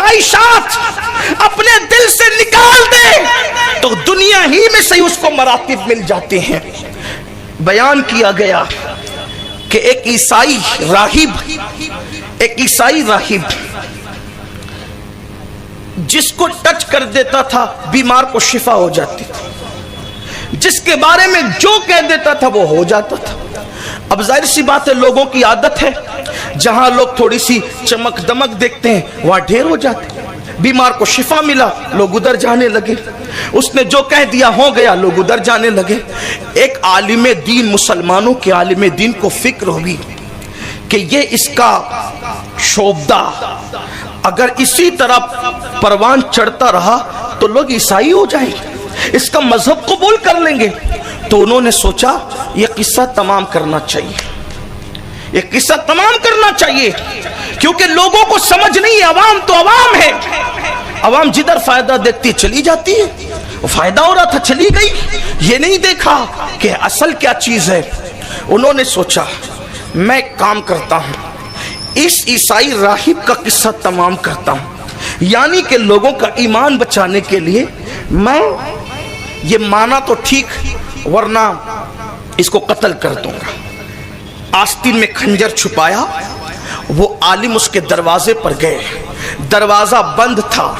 خواہشات اپنے دل سے نکال دے تو دنیا ہی میں سے اس کو مراتب مل جاتے ہیں۔ بیان کیا گیا کہ ایک عیسائی راہب جس کو ٹچ کر دیتا تھا بیمار کو شفا ہو جاتی تھی، جس کے بارے میں جو کہہ دیتا تھا وہ ہو جاتا تھا۔ اب ظاہر سی بات ہے، لوگوں کی عادت ہے جہاں لوگ تھوڑی سی چمک دمک دیکھتے ہیں وہاں ڈھیر ہو جاتے ہیں۔ بیمار کو شفا ملا، لوگ ادھر جانے لگے، اس نے جو کہہ دیا ہو گیا، لوگ ادھر جانے لگے۔ ایک عالم دین، مسلمانوں کے عالم دین کو فکر ہوگی کہ یہ اس کا شعبدہ اگر اسی طرح پروان چڑھتا رہا تو لوگ عیسائی ہو جائیں گے، اس کا مذہب قبول کر لیں گے۔ تو انہوں نے سوچا یہ قصہ تمام کرنا چاہیے، یہ قصہ تمام کرنا چاہیے، کیونکہ لوگوں کو سمجھ نہیں ہے، عوام تو عوام ہے، عوام جدھر فائدہ دیکھتی چلی جاتی ہے، وہ فائدہ ہو رہا تھا چلی گئی، یہ نہیں دیکھا کہ اصل کیا چیز ہے۔ انہوں نے سوچا میں ایک کام کرتا ہوں، اس عیسائی راہب کا قصہ تمام کرتا ہوں، یعنی کہ لوگوں کا ایمان بچانے کے لیے میں یہ مانا تو ٹھیک ورنہ اس کو قتل کر دوں گا۔ آستین میں خنجر چھپایا، وہ عالم اس کے دروازے پر گئے، دروازہ بند تھا،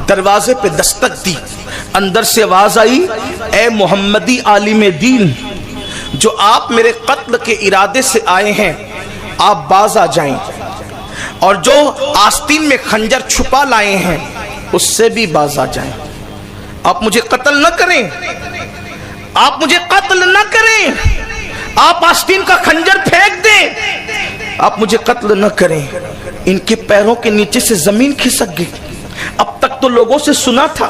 دروازے پہ دستک دی، اندر سے آواز آئی، اے محمدی عالم دین، جو آپ میرے قتل کے ارادے سے آئے ہیں آپ باز آ جائیں، اور جو آستین میں خنجر چھپا لائے ہیں اس سے بھی باز آ جائیں۔ آپ مجھے قتل نہ کریں، آپ مجھے قتل نہ کریں، آپ آستین کا خنجر پھینک دیں، آپ مجھے قتل نہ کریں۔ ان کے پیروں کے نیچے سے زمین کھسک گئی۔ اب تک تو لوگوں سے سنا تھا،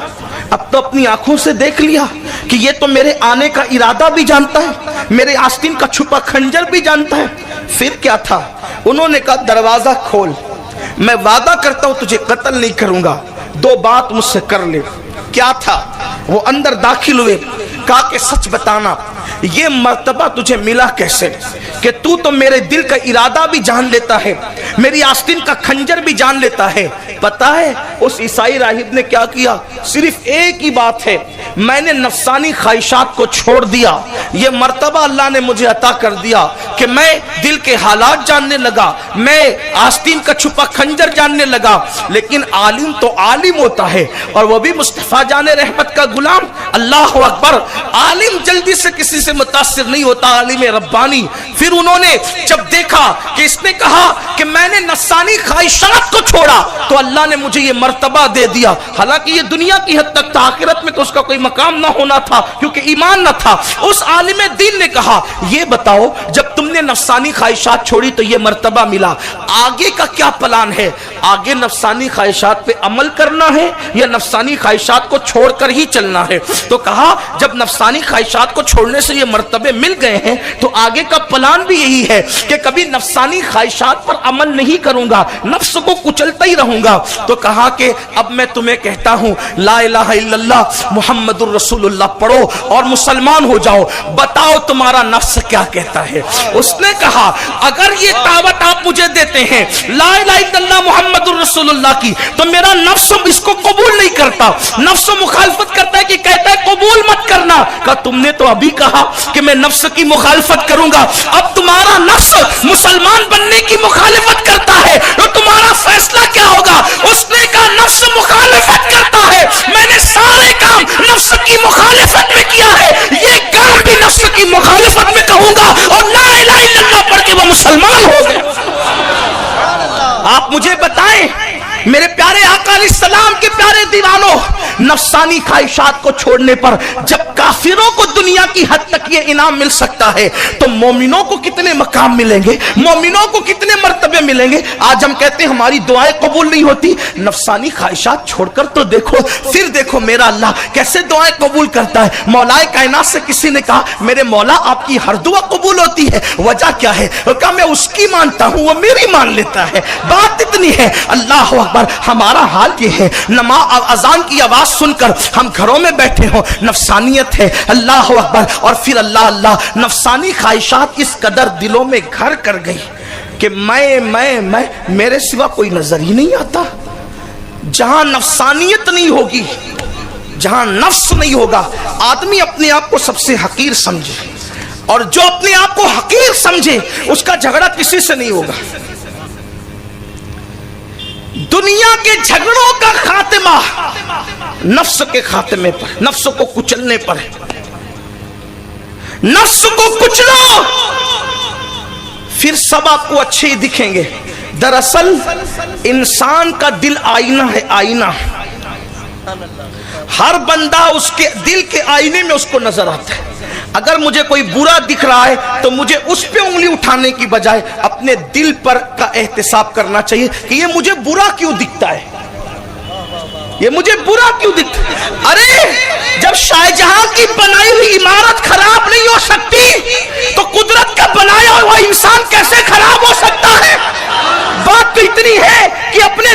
اب تو اپنی آنکھوں سے دیکھ لیا کہ یہ تو میرے آنے کا ارادہ بھی جانتا ہے، میرے آستین کا چھپا خنجر بھی جانتا ہے۔ پھر کیا تھا؟ انہوں نے کہا دروازہ کھول، میں وعدہ کرتا ہوں تجھے قتل نہیں کروں گا، دو بات مجھ سے کر لے۔ کیا تھا؟ وہ اندر داخل ہوئے، کہا کہ سچ بتانا یہ مرتبہ تجھے ملا کیسے کہ تو میرے دل کا ارادہ بھی جان لیتا ہے، میری آستین کا خنجر بھی جان لیتا ہے۔ پتا ہے اس عیسائی راہب نے کیا کیا؟ صرف ایک ہی بات ہے، میں نے نفسانی خواہشات کو چھوڑ دیا، یہ مرتبہ اللہ نے مجھے عطا کر دیا کہ میں دل کے حالات جاننے لگا، میں آستین کا چھپا خنجر جاننے لگا۔ لیکن عالم تو عالم ہوتا ہے، اور وہ بھی مصطفیٰ جان رحمت کا غلام۔ اللہ اکبر! عالم جلدی سے کسی سے متاثر نہیں ہوتا، عالم ربانی۔ پھر انہوں نے جب دیکھا کہ اس نے کہا کہ میں نے نفسانی خواہشات کو چھوڑا تو اللہ نے مجھے یہ مرتبہ دے دیا، حالانکہ یہ دنیا کی حد تک تھا، آخرت میں تو اس کا کوئی مقام نہ ہونا تھا کیونکہ ایمان نہ تھا۔ اس عالم دین نے کہا یہ بتاؤ جب تم نے نفسانی خواہشات چھوڑی تو یہ مرتبہ ملا، آگے کا کیا پلان ہے؟ آگے نفسانی خواہشات پہ عمل کرنا ہے یا نفسانی خواہشات کو چھوڑ کر ہی چلنا ہے؟ تو کہا جب نفسانی خواہشات کو چھوڑنے سے یہ مرتبے مل گئے ہیں تو آگے کا پلان بھی یہی ہے کہ کبھی نفسانی خواہشات پر عمل نہیں کروں گا، نفس کو کچلتا ہی رہوں گا۔ تو کہا کہ اب میں تمہیں کہتا ہوں لا الہ الا اللہ محمد الرسول اللہ پڑھو اور مسلمان ہو جاؤ، بتاؤ تمہارا نفس کیا کہتا ہے؟ اس نے کہا اگر یہ دعوت آپ مجھے دیتے ہیں لا الہ الا اللہ محمد الرسول اللہ کی تو میرا نفس اس کو قبول نہیں کرتا، نفس مخالفت کرتا ہے کہ کہتا ہے قبول مت کرنا۔ کہا تم نے تو ابھی کہا کہ میں نفس کی مخالفت کروں گا، اب تمہارا نفس مسلمان بننے کی مخالفت کرتا ہے تو تمہارا فیصلہ کیا ہوگا؟ اس نے کہا نفس مخالفت کرتا ہے، میں نے سارے کام نفس کی مخالفت میں کیا ہے، یہ کام بھی نفس کی مخالفت میں کہوں گا اور لا الہ الا اللہ پڑھ کے وہ مسلمان ہو گئے۔ آپ مجھے بتائیں میرے پیارے آقا علیہ السلام کے پیارے دیوانوں، نفسانی خواہشات کو چھوڑنے پر جب کافروں کو دنیا کی حد تک یہ انعام مل سکتا ہے تو مومنوں کو کتنے مقام ملیں گے، مومنوں کو کتنے مرتبے ملیں گے۔ آج ہم کہتے ہیں ہماری دعائیں قبول نہیں ہوتی، نفسانی خواہشات چھوڑ کر تو دیکھو، پھر دیکھو میرا اللہ کیسے دعائیں قبول کرتا ہے۔ مولا کائنات سے کسی نے کہا میرے مولا آپ کی ہر دعا قبول ہوتی ہے، وجہ کیا ہے؟ کہا میں اس کی مانتا ہوں وہ میری مان لیتا ہے، بات اتنی ہے۔ اللہ اکبر! ہمارا حال یہ ہے نماز اذان کی آواز سن کر ہم گھروں میں بیٹھے ہوں، نفسانیت ہے، اللہ اکبر، اور پھر اللہ نفسانی خواہشات اس قدر دلوں میں گھر کر گئی کہ میں میرے سوا کوئی نظر ہی نہیں آتا۔ جہاں نفسانیت نہیں ہوگی، جہاں نفس نہیں ہوگا، آدمی اپنے آپ کو سب سے حقیر سمجھے، اور جو اپنے آپ کو حقیر سمجھے اس کا جھگڑا کسی سے نہیں ہوگا۔ دنیا کے جھگڑوں کا خاتمہ نفس کے خاتمے پر، نفس کو کچلنے پر ہے۔ نفس کو کچلو، پھر سب آپ کو اچھے ہی دکھیں گے۔ دراصل انسان کا دل آئینہ ہے، آئینہ۔ ہر بندہ اس کے دل کے آئینے میں اس کو نظر آتا ہے۔ اگر مجھے کوئی برا دکھ رہا ہے تو مجھے اس پہ انگلی اٹھانے کی بجائے اپنے دل پر کا احتساب کرنا چاہیے کہ یہ مجھے برا کیوں دکھتا ہے، یہ مجھے برا کیوں دکھتا ہے۔ ارے جب شاہ جہاں کی بنائی ہوئی عمارت خراب نہیں ہو سکتی تو قدرت کا بنایا ہوا انسان کیسے خراب ہو سکتا ہے؟ بات تو اتنی ہے کہ اپنے